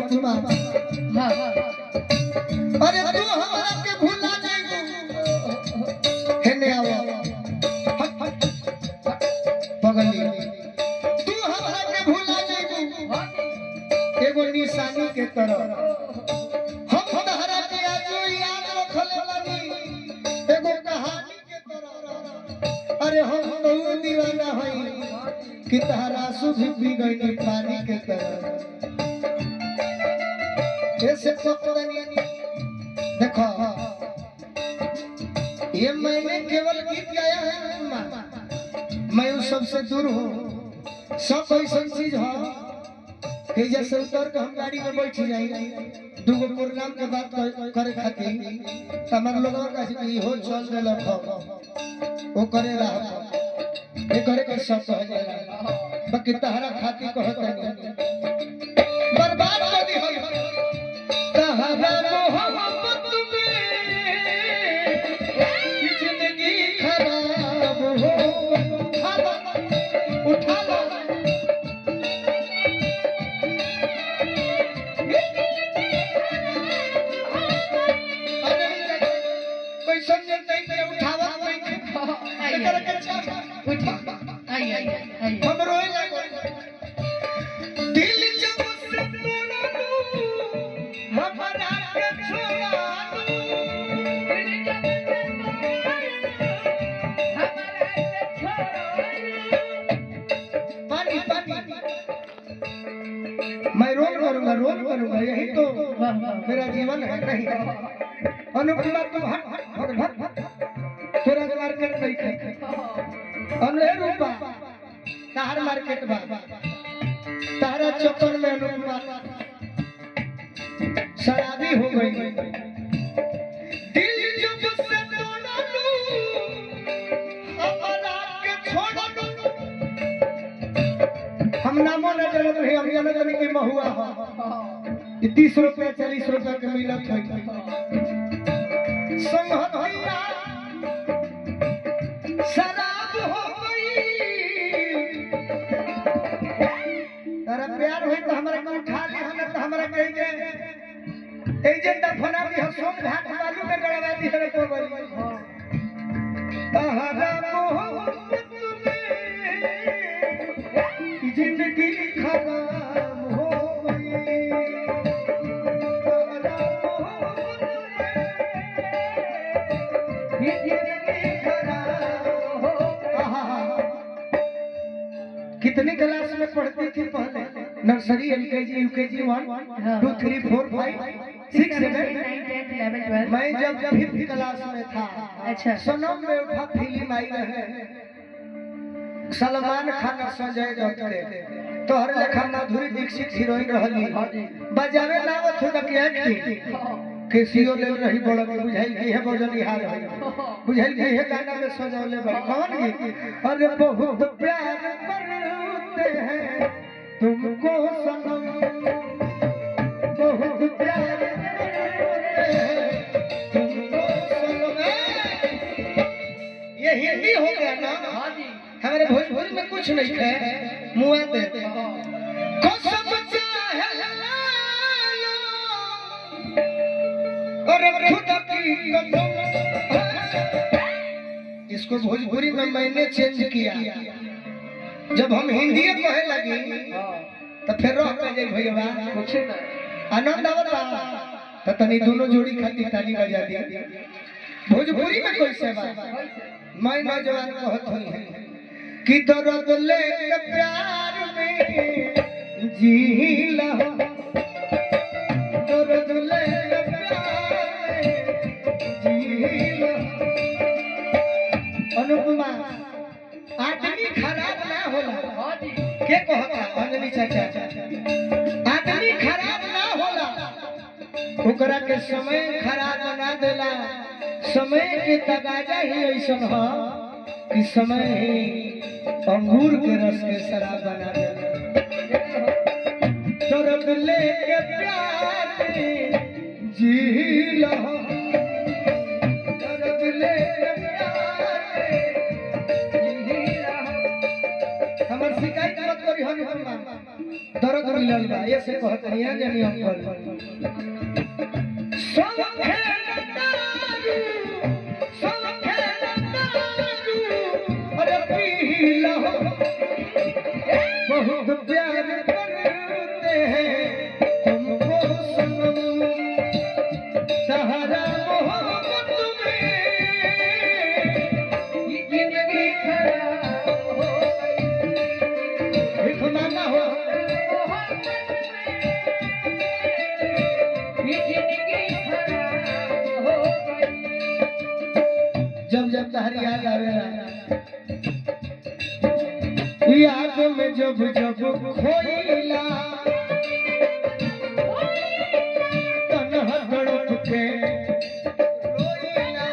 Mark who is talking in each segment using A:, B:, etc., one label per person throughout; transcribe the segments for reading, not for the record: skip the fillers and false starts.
A: अनुपमा
B: हां
A: अरे तू हमरा के भूला जाइबू हेने आओ पगली तू हमरा के भूला जाइबू एगो निशानी के तरह हम तहरा के आजो याद रखले बानी एगो कहानी के तरह अरे हम तो दीवाना हई कि तहरा सुध भी गई पानी के तरह ऐसे पकड़नी देखो ये मैंने केवल गीत गाया है मैं उस सबसे दूर हूँ सब ऐसा चीज हो कि जैसे उतर के हम गाड़ी में बैठ जाए दूगो प्रोग्राम के बात करे खातिर हमारे लोगों का हो चल दिल वो करे रहा ये करे के सब कह जाएगा बाकी तहरा खातिर कहता नहीं बर्बाद कर दी हो तहरा मोहब्बत में जिंदगी खराब हो उठा लो कोई समझे नहीं के उठावा नहीं करे के उठी
B: आई
A: हम रोए लगो दिल जब से तोड़ा दू हमरा के छोड़ा दू
B: दिल जब से हमरा के छोड़ा
A: पानी पानी मैं रोल करूंगा यही तो मेरा जीवन है नहीं अनुपमा तुम हट थोड़ा मार्केट नहीं थे अनले रूपा तार मार्केट बा तारा चक्कर में अनुपमा शराबी हो गई दिल जब से तोड़ा लू हमरा के छोड़ दू हम नामो न जानत रही हम जानत नहीं कि महुआ हो 30 रुपया 40 रुपया के मिलत है संगतिया शराब हो गई तारा प्यार होई तो हमरा को उठा ले हम तो हमरा कह जे एजेंट फना भी हम सोम घाट बालू में गड़वा दी रे को बड़ी तहरा मोहब्बत में जिंदगी खराब हो गई तहरा मोहब्बत में जिंदगी खराब हो गई कितनी क्लास में पढ़ती थी पहले नर्सरी एलकेजी यूकेजी 1 2 3 4 5 6 7 मैं जब 5th क्लास में था
B: अच्छा
A: सनम में उठा फिल्म आई रहे सलमान खान और संजय दत्त के तोहर लेखा माधुरी दीक्षित हीरोइन रहली बजावे लावत हो कि एक्टिंग केसीओ ले रही बड़ा बुझाई की है बजनिहार है बुझाई की है गाना में सजौले भाई कौन गीत अरे बहुत प्यार करते हैं तुमको सनम बहुत प्यार करते हैं तुमको सनम ये हिंदी हो गया ना हमारे भोजपुरी में कुछ नहीं है मुआ दे कसम चाहे और खुदा की कसम इसको भोजपुरी में मैंने चेंज किया जब हम हिंदी कहे लगी तो फिर रह जाए भैया कुछ ना आनंद आवता तो तनी दोनों जोड़ी खाती ताली बजा दी भोजपुरी में कोई सेवा मैं नौजवान कहत हुई है कि दर्द ले प्यार में जी ला दर्द ले अनुपमा आदमी खराब ना होला के कहता अंजलि चाचा आदमी खराब ना होला ओकरा के समय खराब बना देला समय के तगाजा ही ऐसा हो कि समय ही अंगूर के रस के शराब बना देला दर्द लेके प्यार में जी लो दर्द लेके प्यार में जी लो हमर शिकायत मत करी हम दर्द मिलल बा ये से कहत नहीं है जानी हम कर सब खेल दारू अरे पीला बहुत प्यार करते हैं तुमको सनम सहारा मोहब्बत में ये जिंदगी खराब हो गई ना हो ये जिंदगी खराब हो गई जब जब तहरी याद आवेला याद में जब जब खोइला तन्हा तड़प के रोइला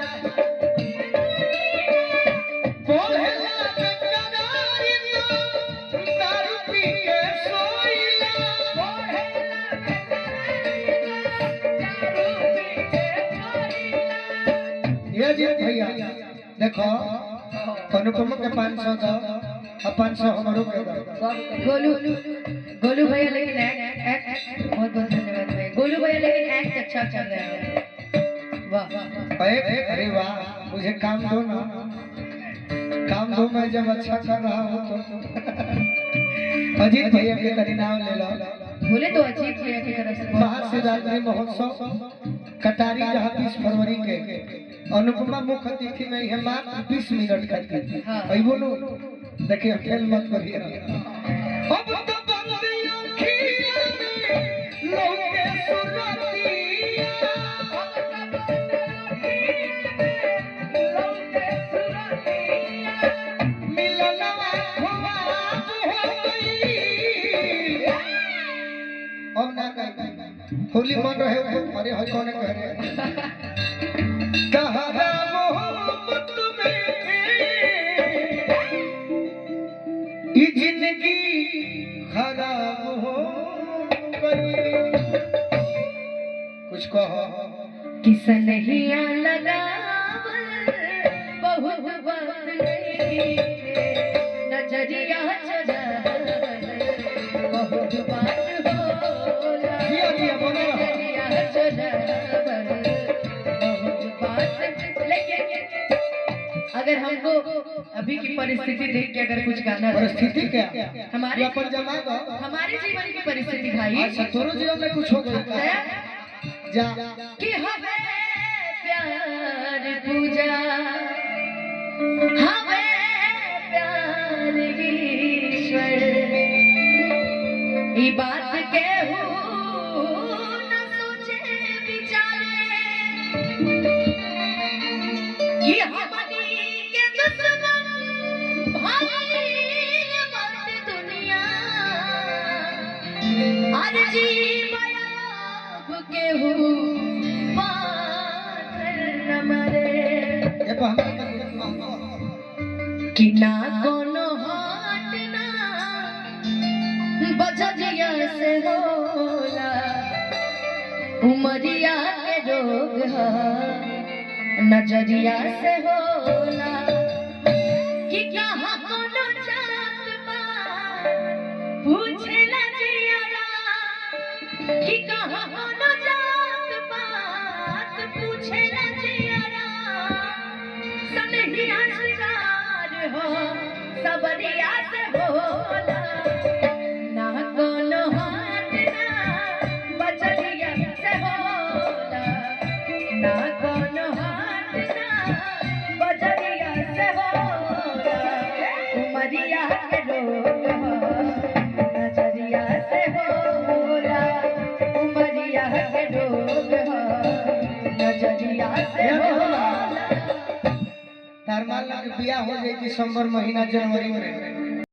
A: बोलेला बेकरारी तो दारू पी के सोइला बोलेला बेकरारी तो दारू पी के सोइला ये जी भैया देखो अनुपम के 500 दो अब 500 हमरो के दो
B: गोलू गोलू भैया लेकिन एक्ट बहुत बहुत धन्यवाद भाई गोलू भैया लेकिन एक्ट अच्छा चल रहा है वाह
A: अरे वाह मुझे काम दो ना काम दो मैं जब अच्छा कर रहा हूँ तो अजीत भैया के तनी नाम ले लो
B: बोले तो अजीत भैया की तरफ से
A: महाशिवरात्रि महोत्सव कटारी जहाँ 20 फरवरी के अनुपमा मुख्य अतिथि में है मात्र 20 मिनट खाती आई बोलो देखिए खेल मत करिए अब तो बंदी आँखियों में लौके सुरतिया लौके सुरतिया मिलनवा ख्वाब हो गई अब ना कह होली मन रहे अरे हर कौन कह रहे तहरा मोहब्बत में ये जिंदगी खराब हो गई कुछ कहो
B: किसन हिया लगावल बहुत वक्त नहीं नजरिया चुरावल बहुत बात होला
A: जिया बोलो
B: नजरिया चुरावल बहुत बात लेकिन अगर हमको अभी की परिस्थिति देख के अगर कुछ गाना
A: परिस्थिति क्या
B: हमारे
A: अपन जमा दो
B: हमारे जीवन की परिस्थिति भाई
A: अच्छा तोरो जीवन में कुछ हो गया जा
B: कि हमें प्यार पूजा हमें प्यार ईश्वर ये बात के हो न सोचे विचारे कि हमनी के दुश्मन भाई मत दुनिया आज जी के हो पाथर न मरे
A: ये तो हम
B: कि ना कोनो हाट ना बजरिया से होला उमरिया के रोग है नजरिया से होला कि कहाँ कोनो जात पात पूछे न जियारा कि कहाँ कोनो जात पात पूछे न जियारा सनहिया शिकार हो सबरिया से होला ना कोनो हाथ ना बजरिया से होला ना कोनो हाथ ना बजरिया से होला उमरिया के लोग नजरिया से होला उमरिया के लोग नजरिया से होला
A: तार मान लो बियाह हो जाए दिसंबर महीना जनवरी में